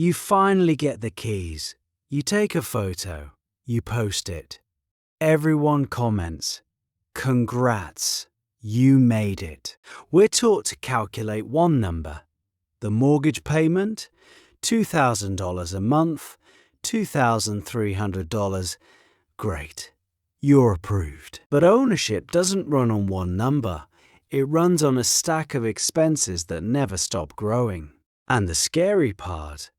You finally get the keys. You take a photo. You post it. Everyone comments, "Congrats, you made it." We're taught to calculate one number. The mortgage payment, $2,000 a month, $2,300. Great. You're approved. But ownership doesn't run on one number. It runs on a stack of expenses that never stop growing. And the scary part,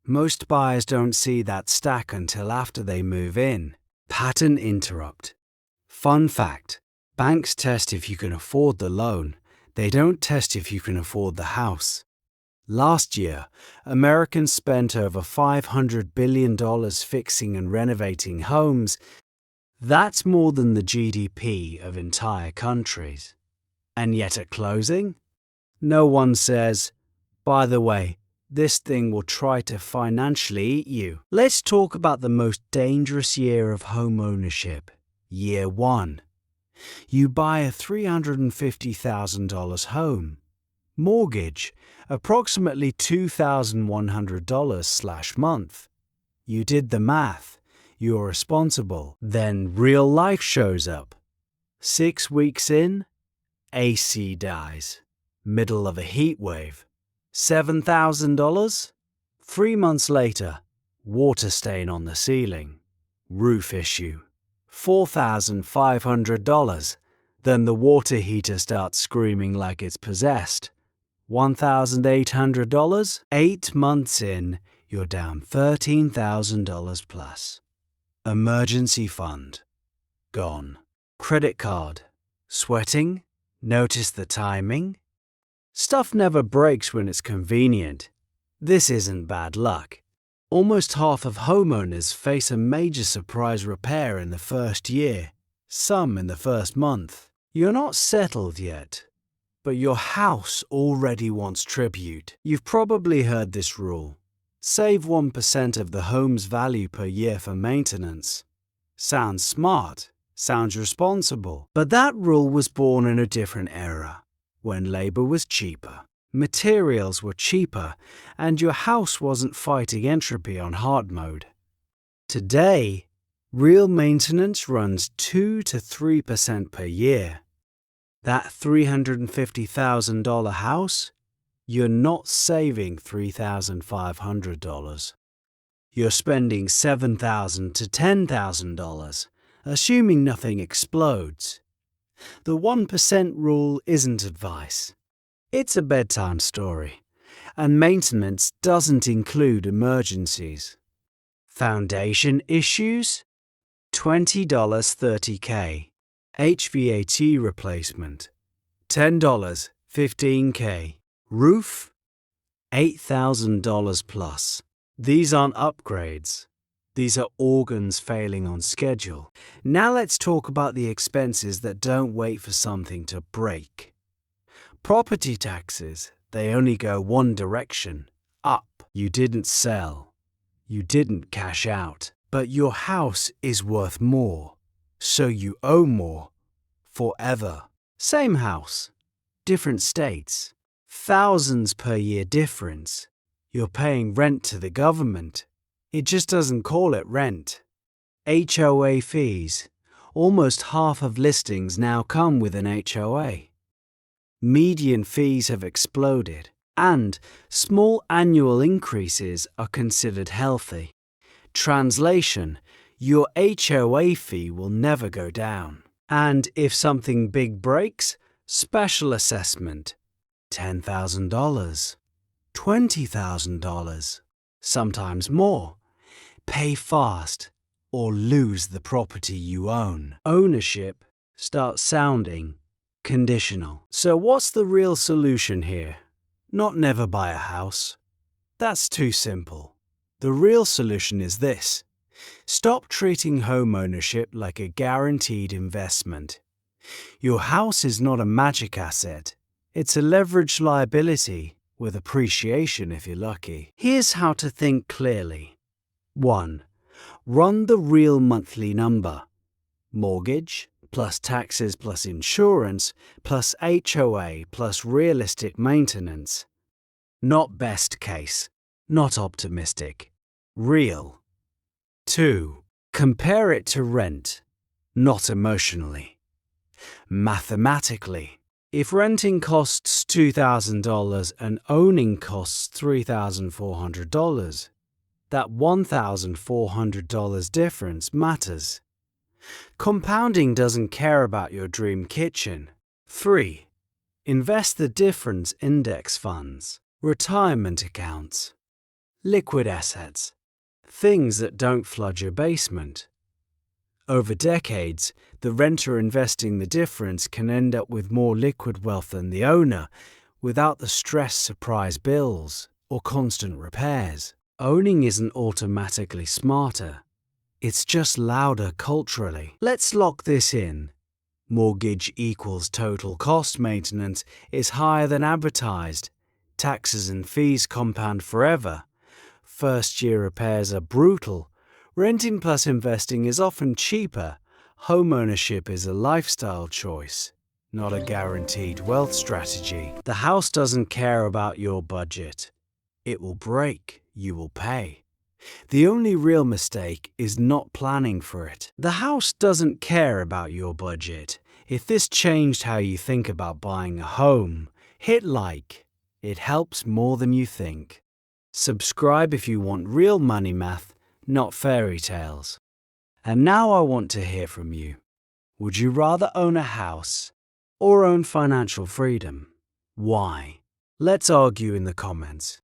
most buyers don't see that stack until after they move in. Pattern interrupt. Fun fact, banks test if you can afford the loan. They don't test if you can afford the house. Last year, Americans spent over $500 billion fixing and renovating homes. That's more than the GDP of entire countries. And yet at closing, no one says, "By the way, this thing will try to financially eat you." Let's talk about the most dangerous year of home ownership, year one. You buy a $350,000 home. Mortgage, approximately $2,100/month. You did the math. You're responsible. Then real life shows up. 6 weeks in, AC dies. Middle of a heat wave. $7,000? 3 months later, water stain on the ceiling. Roof issue. $4,500. Then the water heater starts screaming like it's possessed. $1,800? 8 months in, you're down $13,000 plus. Emergency fund. Gone. Credit card. Sweating? Notice the timing? Stuff never breaks when it's convenient. This isn't bad luck. Almost half of homeowners face a major surprise repair in the first year, some in the first month. You're not settled yet, but your house already wants tribute. You've probably heard this rule. Save 1% of the home's value per year for maintenance. Sounds smart, sounds responsible. But that rule was born in a different era, when labor was cheaper, materials were cheaper, and your house wasn't fighting entropy on hard mode. Today, real maintenance runs 2 to 3% per year. That $350,000 house, you're not saving $3,500. You're spending $7,000 to $10,000, assuming nothing explodes. The 1% rule isn't advice. It's a bedtime story, and maintenance doesn't include emergencies. Foundation issues? $20 $30K. HVAC replacement? $10 $15K. Roof? $8,000 plus. These aren't upgrades. These are organs failing on schedule. Now let's talk about the expenses that don't wait for something to break. Property taxes, they only go one direction, up. You didn't sell. You didn't cash out. But your house is worth more, so you owe more. Forever. Same house, different states. Thousands per year difference. You're paying rent to the government. It just doesn't call it rent. HOA fees. Almost half of listings now come with an HOA. Median fees have exploded, and small annual increases are considered healthy. Translation: your HOA fee will never go down. And if something big breaks, special assessment. $10,000, $20,000, sometimes more. Pay fast or lose the property you own. Ownership starts sounding conditional. So what's the real solution here? Not never buy a house. That's too simple. The real solution is this. Stop treating homeownership like a guaranteed investment. Your house is not a magic asset. It's a leveraged liability with appreciation if you're lucky. Here's how to think clearly. 1. Run the real monthly number. Mortgage plus taxes plus insurance plus HOA plus realistic maintenance. Not best case, not optimistic. Real. 2. Compare it to rent, not emotionally. Mathematically, if renting costs $2,000 and owning costs $3,400, that $1,400 difference matters. Compounding doesn't care about your dream kitchen. 3. Invest the difference index funds, retirement accounts, liquid assets, things that don't flood your basement. Over decades, the renter investing the difference can end up with more liquid wealth than the owner, without the stress surprise bills or constant repairs. Owning isn't automatically smarter. It's just louder culturally. Let's lock this in. Mortgage equals total cost maintenance is higher than advertised. Taxes and fees compound forever. First-year repairs are brutal. Renting plus investing is often cheaper. Homeownership is a lifestyle choice, not a guaranteed wealth strategy. The house doesn't care about your budget. It will break, you will pay. The only real mistake is not planning for it. The house doesn't care about your budget. If this changed how you think about buying a home, hit like. It helps more than you think. Subscribe if you want real money math, not fairy tales. And now I want to hear from you. Would you rather own a house or own financial freedom? Why? Let's argue in the comments.